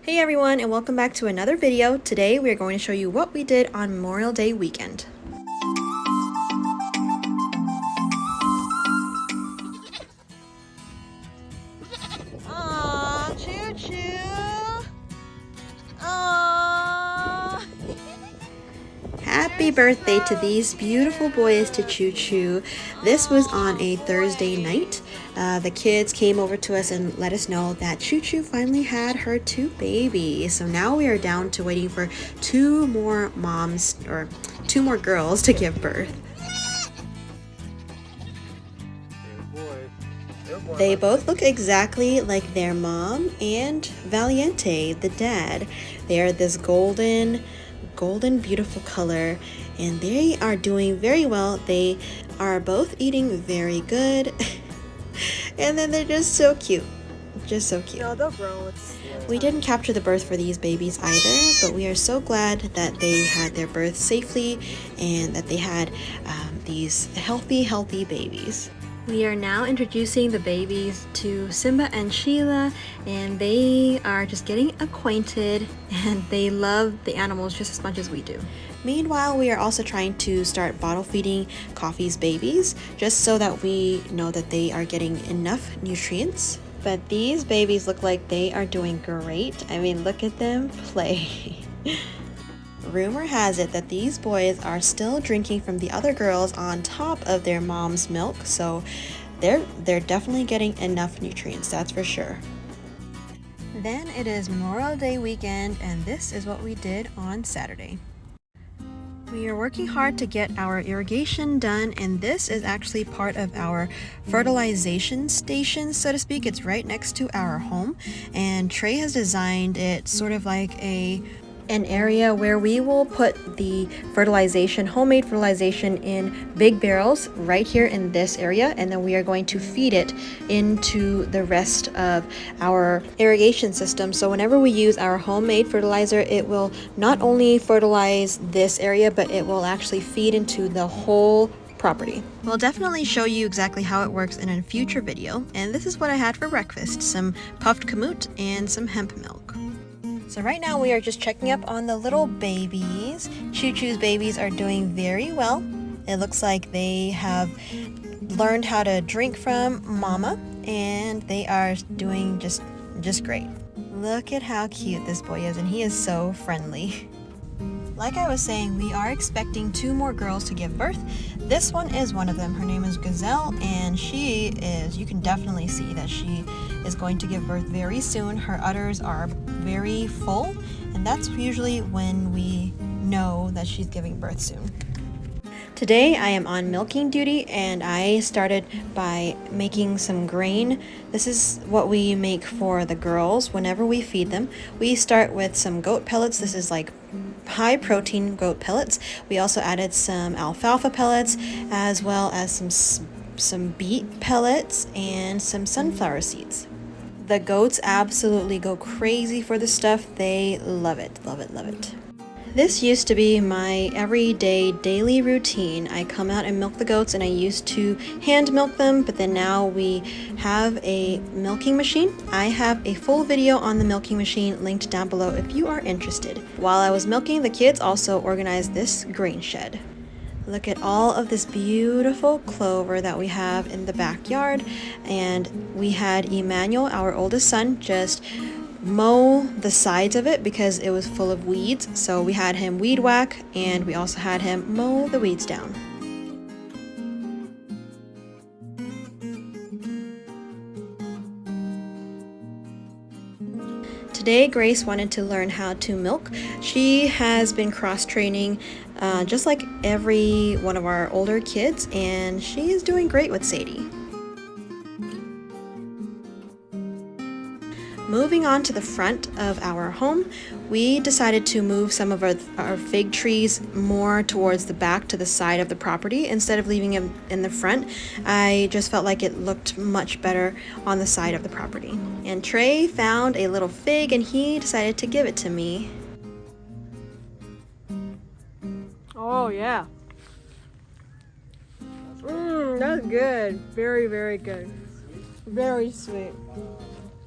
Hey everyone, and welcome back to another video. Today we are going to show you what we did on Memorial Day weekend. Aww, Choo Choo! Aww! Happy birthday to these beautiful boys, to Choo Choo. This was on a Thursday night. The kids came over to us and let us know that Choo Choo finally had her 2 babies. So now we are down to waiting for 2 more moms, or 2 more girls, to give birth. They both look exactly like their mom and Valiente, the dad. They are this golden beautiful color, and they are doing very well. They are both eating very good. And then they're just so cute. Just so cute. No, they'll grow. We didn't capture the birth for these babies either, but we are so glad that they had their birth safely and that they had these healthy babies. We are now introducing the babies to Simba and Sheila, and they are just getting acquainted, and they love the animals just as much as we do. Meanwhile, we are also trying to start bottle feeding Coffee's babies, just so that we know that they are getting enough nutrients. But these babies look like they are doing great. I mean, look at them play. Rumor has it that these boys are still drinking from the other girls on top of their mom's milk, so they're definitely getting enough nutrients, that's for sure. Then it is Memorial Day weekend, and this is what we did on Saturday. We are working hard to get our irrigation done, and this is actually part of our fertilization station, so to speak. It's right next to our home, and Trey has designed it sort of like an area where we will put the fertilization, homemade fertilization, in big barrels right here in this area, and then we are going to feed it into the rest of our irrigation system. So whenever we use our homemade fertilizer, it will not only fertilize this area, but it will actually feed into the whole property. We'll definitely show you exactly how it works in a future video. And this is what I had for breakfast: some puffed kamut and some hemp milk. So right now we are just checking up on the little babies. Choo Choo's babies are doing very well. It looks like they have learned how to drink from mama, and they are doing just great. Look at how cute this boy is, and he is so friendly. Like I was saying, we are expecting 2 more girls to give birth. This one is one of them. Her name is Gazelle, and you can definitely see that she is going to give birth very soon. Her udders are very full, and that's usually when we know that she's giving birth soon. Today I am on milking duty, and I started by making some grain. This is what we make for the girls whenever we feed them. We start with some goat pellets. This is like high protein goat pellets. We also added some alfalfa pellets, as well as some beet pellets and some sunflower seeds. The goats absolutely go crazy for this stuff. They love it, love it, love it. This used to be my everyday daily routine. I come out and milk the goats, and I used to hand milk them, but then now we have a milking machine. I have a full video on the milking machine linked down below if you are interested. While I was milking, the kids also organized this grain shed. Look at all of this beautiful clover that we have in the backyard, and we had Emmanuel, our oldest son, just mow the sides of it because it was full of weeds. So we had him weed whack, and we also had him mow the weeds down. Today Grace wanted to learn how to milk. She has been cross-training just like every one of our older kids, and she is doing great with Sadie. Moving on to the front of our home, we decided to move some of our fig trees more towards the back, to the side of the property, instead of leaving them in the front. I just felt like it looked much better on the side of the property. And Trey found a little fig, and he decided to give it to me. Oh, yeah. That's good. Very, very good. Very sweet.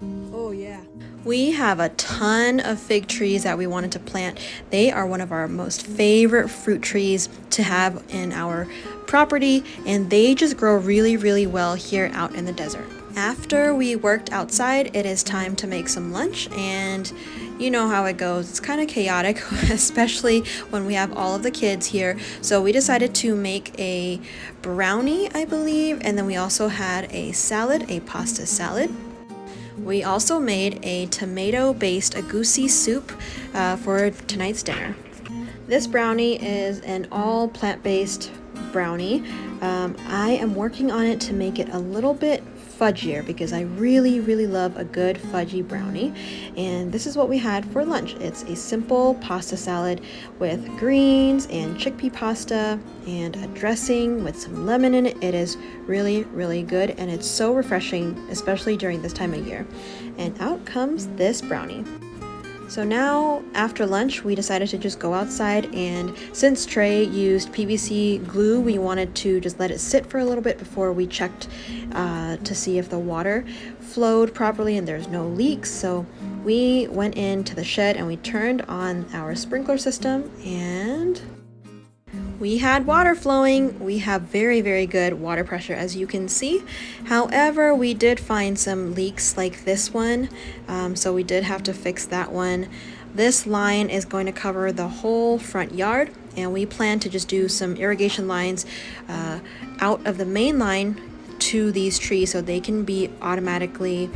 Oh, yeah. We have a ton of fig trees that we wanted to plant. They are one of our most favorite fruit trees to have in our property, and they just grow really, really well here out in the desert. After we worked outside, it is time to make some lunch, and you know how it goes. It's kind of chaotic, especially when we have all of the kids here. So we decided to make a brownie, I believe, and then we also had a salad, a pasta salad. We also made a tomato-based agouti soup for tonight's dinner. This brownie is an all plant-based brownie. I am working on it to make it a little bit fudgier because I really, really love a good fudgy brownie. And this is what we had for lunch. It's a simple pasta salad with greens and chickpea pasta and a dressing with some lemon in it. It is really, really good, and it's so refreshing, especially during this time of year. And out comes this brownie. So now, after lunch, we decided to just go outside, and since Trey used PVC glue, we wanted to just let it sit for a little bit before we checked to see if the water flowed properly and there's no leaks. So we went into the shed and we turned on our sprinkler system, and we had water flowing. We have very, very good water pressure, as you can see. However, we did find some leaks like this one, so we did have to fix that one. This line is going to cover the whole front yard, and we plan to just do some irrigation lines out of the main line to these trees so they can be automatically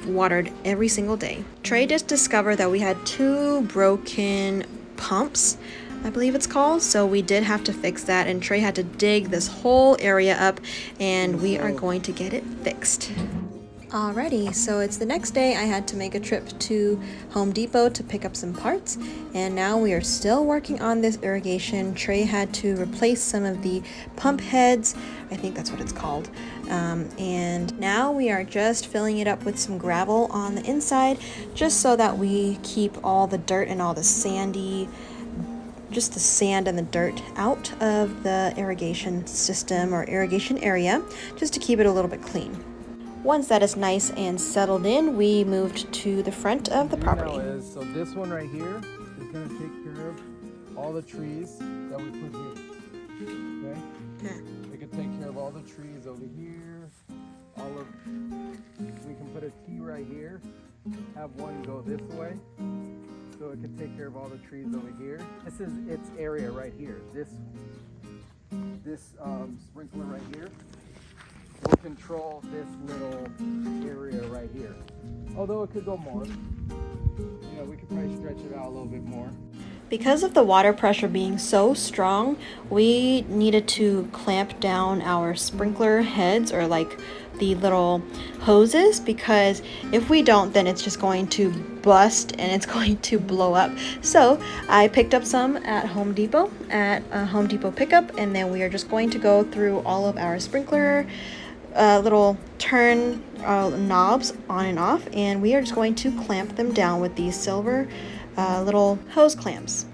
watered every single day. Trey just discovered that we had 2 broken pumps, I believe it's called, so we did have to fix that, and Trey had to dig this whole area up, and we are going to get it fixed. Alrighty, so it's the next day. I had to make a trip to Home Depot to pick up some parts, and now we are still working on this irrigation. Trey had to replace some of the pump heads, I think that's what it's called, and now we are just filling it up with some gravel on the inside, just so that we keep all the dirt and all the just the sand and the dirt out of the irrigation system or irrigation area, just to keep it a little bit clean. Once that is nice and settled in, we moved to the front of the property. So this one right here is going to take care of all the trees that we put here. Okay? It can take care of all the trees over here. We can put a T right here, have one go this way. So it can take care of all the trees over here. This is its area right here. This sprinkler right here will control this little area right here. Although it could go more. You know, we could probably stretch it out a little bit more. Because of the water pressure being so strong, we needed to clamp down our sprinkler heads, or like the little hoses, because if we don't, then it's just going to bust and it's going to blow up. So I picked up some at Home Depot, at a Home Depot pickup, and then we are just going to go through all of our sprinkler little turn knobs on and off, and we are just going to clamp them down with these silver little hose clamps.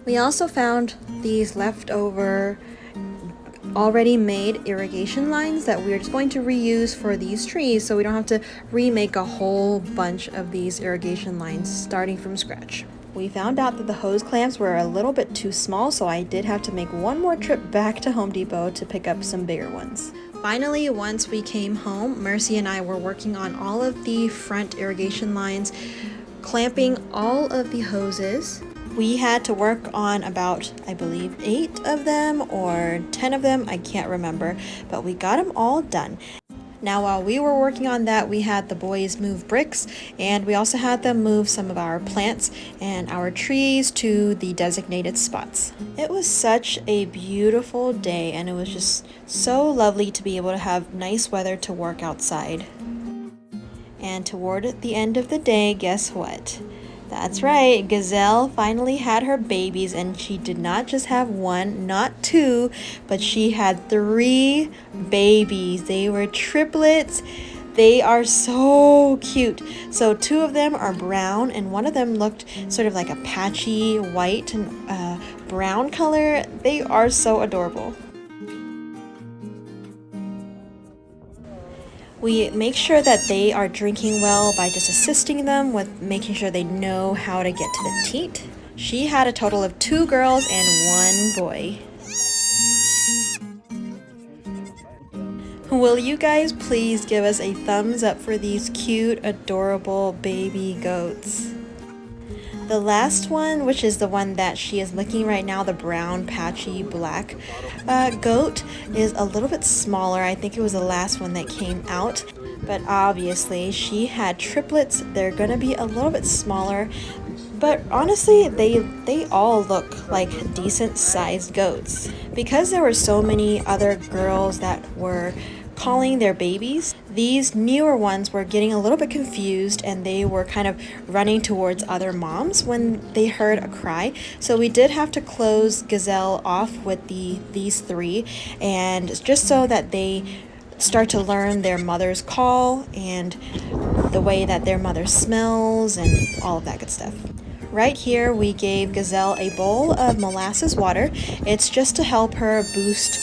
We also found these leftover already made irrigation lines that we're just going to reuse for these trees, so we don't have to remake a whole bunch of these irrigation lines starting from scratch. We found out that the hose clamps were a little bit too small, so I did have to make one more trip back to Home Depot to pick up some bigger ones. Finally, once we came home, Mercy and I were working on all of the front irrigation lines, clamping all of the hoses. We had to work on about, I believe, 8 of them or 10 of them, I can't remember, but we got them all done. Now, while we were working on that, we had the boys move bricks, and we also had them move some of our plants and our trees to the designated spots. It was such a beautiful day, and it was just so lovely to be able to have nice weather to work outside. And toward the end of the day, guess what? That's right, Gazelle finally had her babies, and she did not just have 1, not 2, but she had 3 babies. They were triplets. They are so cute. So 2 of them are brown, and one of them looked sort of like a patchy white and brown color. They are so adorable. We make sure that they are drinking well by just assisting them with making sure they know how to get to the teat. She had a total of 2 girls and 1 boy. Will you guys please give us a thumbs up for these cute, adorable baby goats? The last one, which is the one that she is licking right now, the brown, patchy, black goat, is a little bit smaller. I think it was the last one that came out. But obviously, she had triplets. They're going to be a little bit smaller. But honestly, they all look like decent-sized goats. Because there were so many other girls that were calling their babies, these newer ones were getting a little bit confused and they were kind of running towards other moms when they heard a cry. So we did have to close Gazelle off with these 3, and just so that they start to learn their mother's call and the way that their mother smells and all of that good stuff. Right here we gave Gazelle a bowl of molasses water. It's just to help her boost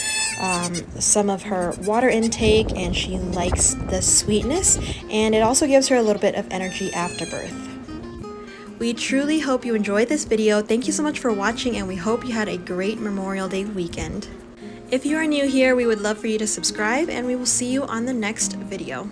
some of her water intake, and she likes the sweetness, and it also gives her a little bit of energy after birth. We truly hope you enjoyed this video. Thank you so much for watching, and we hope you had a great Memorial Day weekend. If you are new here, we would love for you to subscribe, and we will see you on the next video.